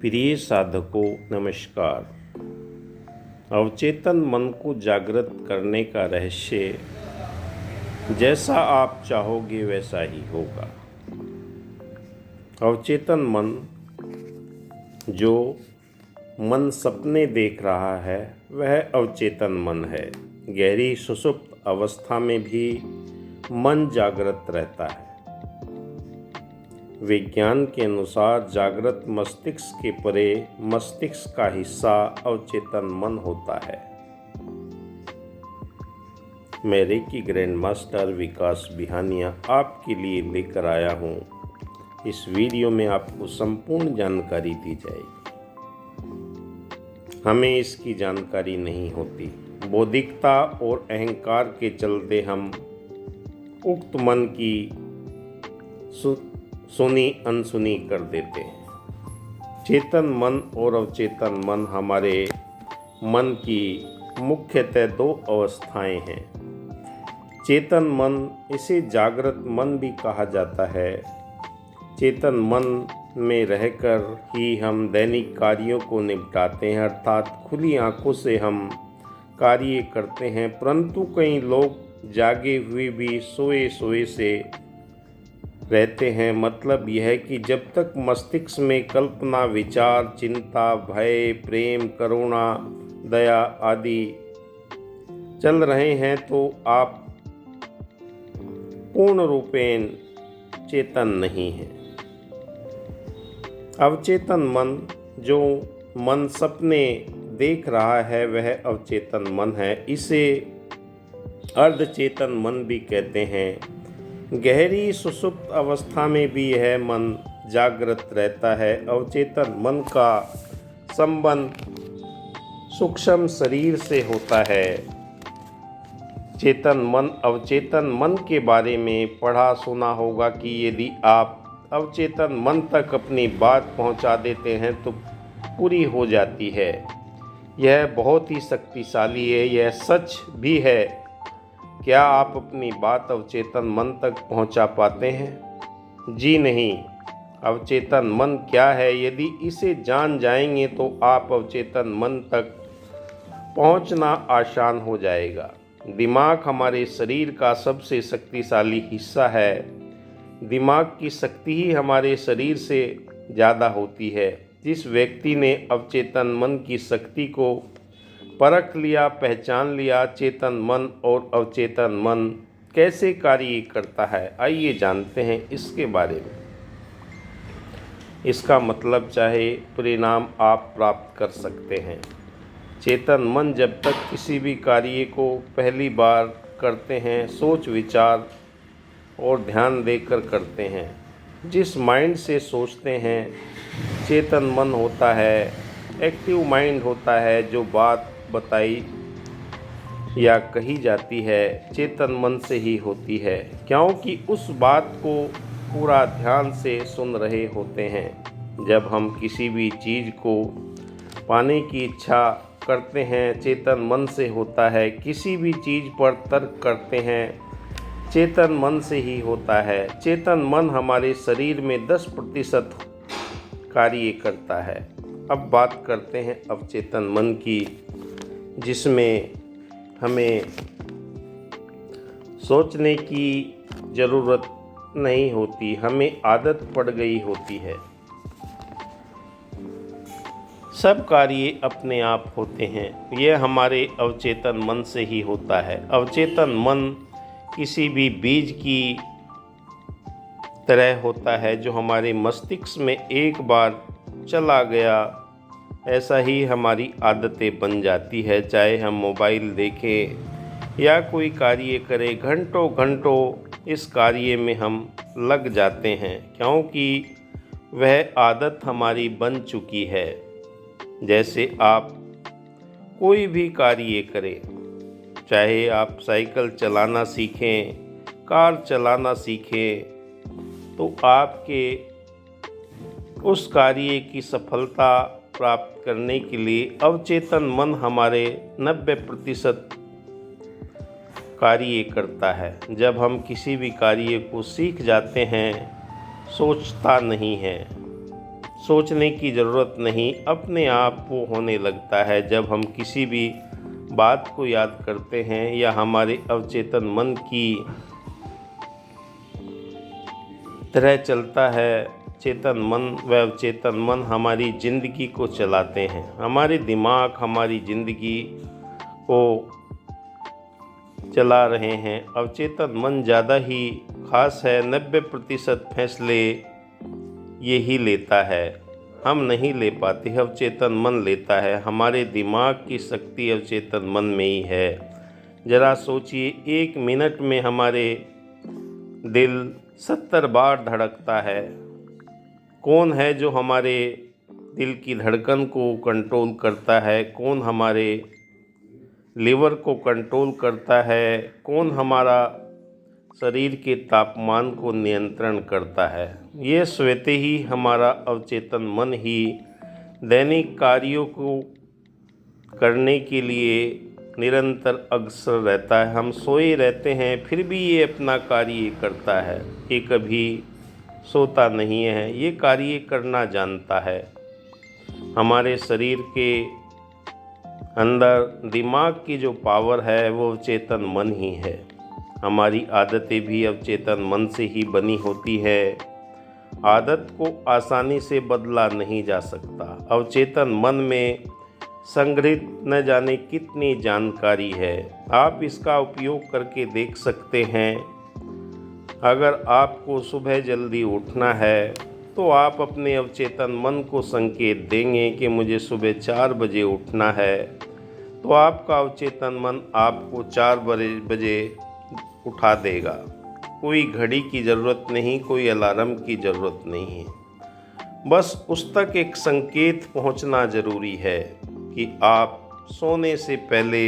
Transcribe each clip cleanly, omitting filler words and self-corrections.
प्रिय साधकों नमस्कार। अवचेतन मन को जागृत करने का रहस्य जैसा आप चाहोगे वैसा ही होगा। अवचेतन मन जो मन सपने देख रहा है वह अवचेतन मन है। गहरी सुषुप्त अवस्था में भी मन जागृत रहता है। विज्ञान के अनुसार जागृत मस्तिष्क के परे मस्तिष्क का हिस्सा अवचेतन मन होता है। मैं रेकी ग्रैंड मास्टर विकास बिहानिया आपके लिए लेकर आया हूँ। इस वीडियो में आपको संपूर्ण जानकारी दी जाएगी। हमें इसकी जानकारी नहीं होती। बौद्धिकता और अहंकार के चलते हम उक्त मन की सुनी अनसुनी कर देते हैं। चेतन मन और अवचेतन मन हमारे मन की मुख्यतः दो अवस्थाएं हैं। चेतन मन इसे जागृत मन भी कहा जाता है। चेतन मन में रहकर ही हम दैनिक कार्यों को निपटाते हैं, अर्थात खुली आंखों से हम कार्य करते हैं। परंतु कई लोग जागे हुए भी सोए सोए से रहते हैं। मतलब यह है कि जब तक मस्तिष्क में कल्पना, विचार, चिंता, भय, प्रेम, करुणा, दया आदि चल रहे हैं तो आप पूर्ण रूपेण चेतन नहीं हैं। अवचेतन मन जो मन सपने देख रहा है वह अवचेतन मन है। इसे अर्धचेतन मन भी कहते हैं। गहरी सुषुप्त अवस्था में भी यह मन जागृत रहता है। अवचेतन मन का संबंध सूक्ष्म शरीर से होता है। चेतन मन अवचेतन मन के बारे में पढ़ा सुना होगा कि यदि आप अवचेतन मन तक अपनी बात पहुंचा देते हैं तो पूरी हो जाती है। यह बहुत ही शक्तिशाली है। यह सच भी है। क्या आप अपनी बात अवचेतन मन तक पहुंचा पाते हैं? जी नहीं। अवचेतन मन क्या है? यदि इसे जान जाएंगे तो आप अवचेतन मन तक पहुंचना आसान हो जाएगा। दिमाग हमारे शरीर का सबसे शक्तिशाली हिस्सा है। दिमाग की शक्ति ही हमारे शरीर से ज़्यादा होती है। जिस व्यक्ति ने अवचेतन मन की शक्ति को परख लिया, पहचान लिया, चेतन मन और अवचेतन मन कैसे कार्य करता है, आइए जानते हैं इसके बारे में। इसका मतलब चाहे परिणाम आप प्राप्त कर सकते हैं। चेतन मन जब तक किसी भी कार्य को पहली बार करते हैं, सोच विचार और ध्यान देकर करते हैं। जिस माइंड से सोचते हैं चेतन मन होता है। एक्टिव माइंड होता है। जो बात बताई या कही जाती है चेतन मन से ही होती है, क्योंकि उस बात को पूरा ध्यान से सुन रहे होते हैं। जब हम किसी भी चीज़ को पाने की इच्छा करते हैं चेतन मन से होता है। किसी भी चीज़ पर तर्क करते हैं चेतन मन से ही होता है। चेतन मन हमारे शरीर में 10% कार्य करता है। अब बात करते हैं अवचेतन मन की, जिसमें हमें सोचने की ज़रूरत नहीं होती, हमें आदत पड़ गई होती है। सब कार्य अपने आप होते हैं। यह हमारे अवचेतन मन से ही होता है। अवचेतन मन किसी भी बीज की तरह होता है जो हमारे मस्तिष्क में एक बार चला गया, ऐसा ही हमारी आदतें बन जाती है। चाहे हम मोबाइल देखें या कोई कार्य करें, घंटों घंटों इस कार्य में हम लग जाते हैं, क्योंकि वह आदत हमारी बन चुकी है। जैसे आप कोई भी कार्य करें, चाहे आप साइकिल चलाना सीखें, कार चलाना सीखें, तो आपके उस कार्य की सफलता प्राप्त करने के लिए अवचेतन मन हमारे 90% कार्य करता है। जब हम किसी भी कार्य को सीख जाते हैं, सोचता नहीं है, सोचने की ज़रूरत नहीं, अपने आप वो होने लगता है। जब हम किसी भी बात को याद करते हैं या हमारे अवचेतन मन की तरह चलता है, चेतन मन व अवचेतन मन हमारी ज़िंदगी को चलाते हैं। हमारे दिमाग हमारी ज़िंदगी को चला रहे हैं। अवचेतन मन ज़्यादा ही खास है, 90% फैसले यही लेता है, हम नहीं ले पाते, अवचेतन मन लेता है। हमारे दिमाग की शक्ति अवचेतन मन में ही है। ज़रा सोचिए, 1 मिनट में हमारे दिल 70 बार धड़कता है। कौन है जो हमारे दिल की धड़कन को कंट्रोल करता है? कौन हमारे लीवर को कंट्रोल करता है? कौन हमारा शरीर के तापमान को नियंत्रण करता है? ये स्वतः ही हमारा अवचेतन मन ही दैनिक कार्यों को करने के लिए निरंतर अग्रसर रहता है। हम सोए रहते हैं फिर भी ये अपना कार्य करता है। ये कभी सोता नहीं है, ये कार्य करना जानता है। हमारे शरीर के अंदर दिमाग की जो पावर है वो अवचेतन मन ही है। हमारी आदतें भी अवचेतन मन से ही बनी होती है। आदत को आसानी से बदला नहीं जा सकता। अवचेतन मन में संग्रहित न जाने कितनी जानकारी है। आप इसका उपयोग करके देख सकते हैं। अगर आपको सुबह जल्दी उठना है तो आप अपने अवचेतन मन को संकेत देंगे कि मुझे सुबह 4 बजे उठना है, तो आपका अवचेतन मन आपको 4 बजे उठा देगा। कोई घड़ी की ज़रूरत नहीं, कोई अलार्म की ज़रूरत नहीं है। बस उस तक एक संकेत पहुंचना ज़रूरी है कि आप सोने से पहले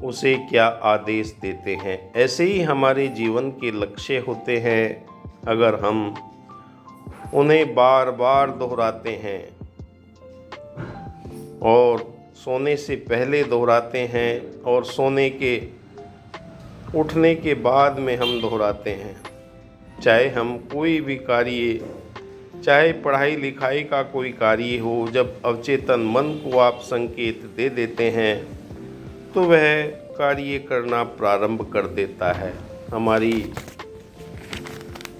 उसे क्या आदेश देते हैं। ऐसे ही हमारे जीवन के लक्ष्य होते हैं। अगर हम उन्हें बार बार दोहराते हैं और सोने से पहले दोहराते हैं और सोने के उठने के बाद में हम दोहराते हैं, चाहे हम कोई भी कार्य, चाहे पढ़ाई लिखाई का कोई कार्य हो, जब अवचेतन मन को आप संकेत दे देते हैं तो वह कार्य करना प्रारंभ कर देता है। हमारी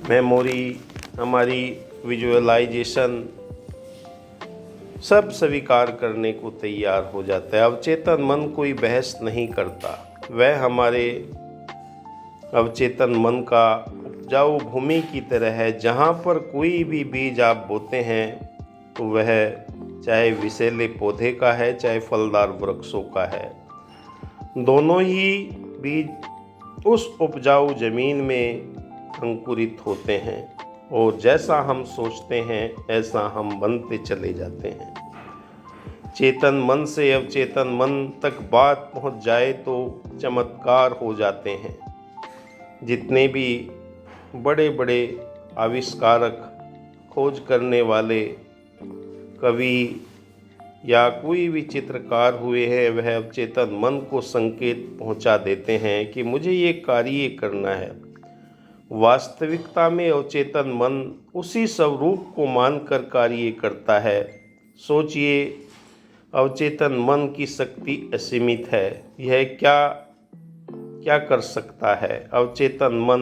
मेमोरी, हमारी विजुअलाइजेशन सब स्वीकार करने को तैयार हो जाता है। अवचेतन मन कोई बहस नहीं करता। वह हमारे अवचेतन मन का उपजाऊ भूमि की तरह है। जहाँ पर कोई भी बीज आप बोते हैं तो वह चाहे विषैले पौधे का है, चाहे फलदार वृक्षों का है, दोनों ही बीज उस उपजाऊ ज़मीन में अंकुरित होते हैं और जैसा हम सोचते हैं ऐसा हम बनते चले जाते हैं। चेतन मन से अवचेतन मन तक बात पहुंच जाए तो चमत्कार हो जाते हैं। जितने भी बड़े बड़े आविष्कारक, खोज करने वाले, कवि या कोई भी चित्रकार हुए हैं, वह अवचेतन मन को संकेत पहुंचा देते हैं कि मुझे ये कार्य करना है। वास्तविकता में अवचेतन मन उसी स्वरूप को मानकर कार्य करता है। सोचिए, अवचेतन मन की शक्ति असीमित है। यह क्या कर सकता है? अवचेतन मन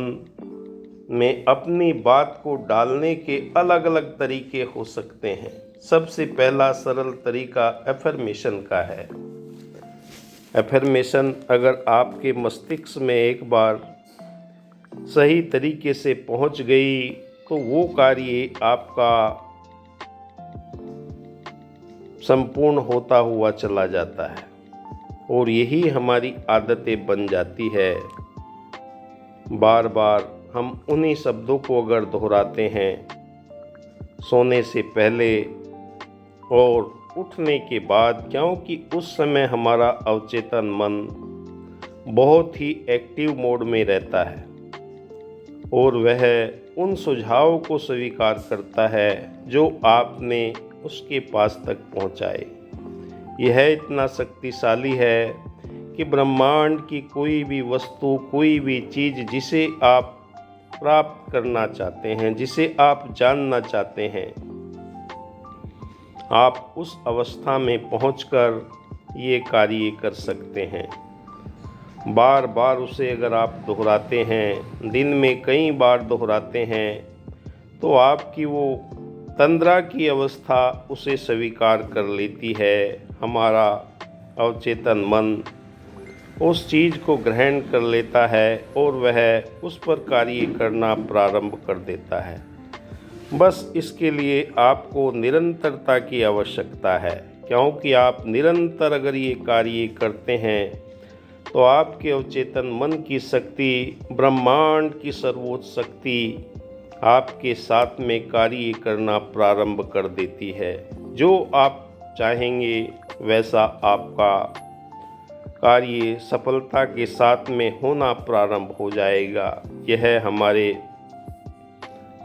में अपनी बात को डालने के अलग अलग तरीके हो सकते हैं। सबसे पहला सरल तरीका एफर्मेशन का है। एफर्मेशन अगर आपके मस्तिष्क में एक बार सही तरीके से पहुंच गई तो वो कार्य आपका संपूर्ण होता हुआ चला जाता है और यही हमारी आदतें बन जाती है। बार बार हम उन्हीं शब्दों को अगर दोहराते हैं सोने से पहले और उठने के बाद, क्योंकि उस समय हमारा अवचेतन मन बहुत ही एक्टिव मोड में रहता है और वह उन सुझावों को स्वीकार करता है जो आपने उसके पास तक पहुंचाए। यह इतना शक्तिशाली है कि ब्रह्मांड की कोई भी वस्तु, कोई भी चीज़ जिसे आप प्राप्त करना चाहते हैं, जिसे आप जानना चाहते हैं, आप उस अवस्था में पहुंचकर ये कार्य कर सकते हैं। बार बार उसे अगर आप दोहराते हैं, दिन में कई बार दोहराते हैं, तो आपकी वो तंद्रा की अवस्था उसे स्वीकार कर लेती है। हमारा अवचेतन मन उस चीज़ को ग्रहण कर लेता है और वह उस पर कार्य करना प्रारंभ कर देता है। बस इसके लिए आपको निरंतरता की आवश्यकता है, क्योंकि आप निरंतर अगर ये कार्य करते हैं तो आपके अवचेतन मन की शक्ति, ब्रह्मांड की सर्वोच्च शक्ति आपके साथ में कार्य करना प्रारंभ कर देती है। जो आप चाहेंगे वैसा आपका कार्य सफलता के साथ में होना प्रारंभ हो जाएगा। यह हमारे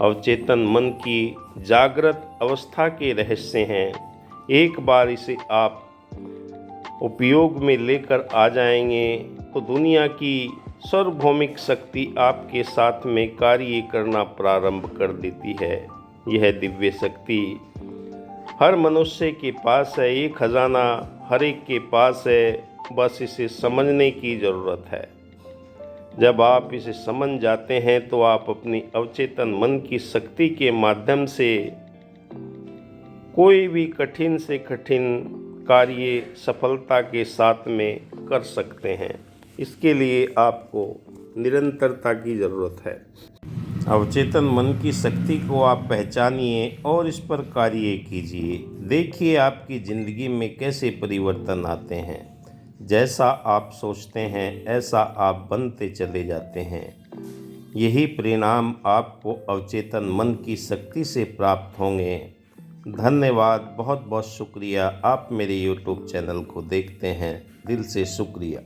अवचेतन मन की जागृत अवस्था के रहस्य हैं। एक बार इसे आप उपयोग में लेकर आ जाएंगे तो दुनिया की सार्वभौमिक शक्ति आपके साथ में कार्य करना प्रारंभ कर देती है। यह दिव्य शक्ति हर मनुष्य के पास है, ये खजाना हर एक के पास है, बस इसे समझने की ज़रूरत है। जब आप इसे समझ जाते हैं तो आप अपनी अवचेतन मन की शक्ति के माध्यम से कोई भी कठिन से कठिन कार्य सफलता के साथ में कर सकते हैं। इसके लिए आपको निरंतरता की ज़रूरत है। अवचेतन मन की शक्ति को आप पहचानिए और इस पर कार्य कीजिए। देखिए आपकी ज़िंदगी में कैसे परिवर्तन आते हैं। जैसा आप सोचते हैं ऐसा आप बनते चले जाते हैं। यही परिणाम आपको अवचेतन मन की शक्ति से प्राप्त होंगे। धन्यवाद, बहुत बहुत शुक्रिया। आप मेरे YouTube चैनल को देखते हैं, दिल से शुक्रिया।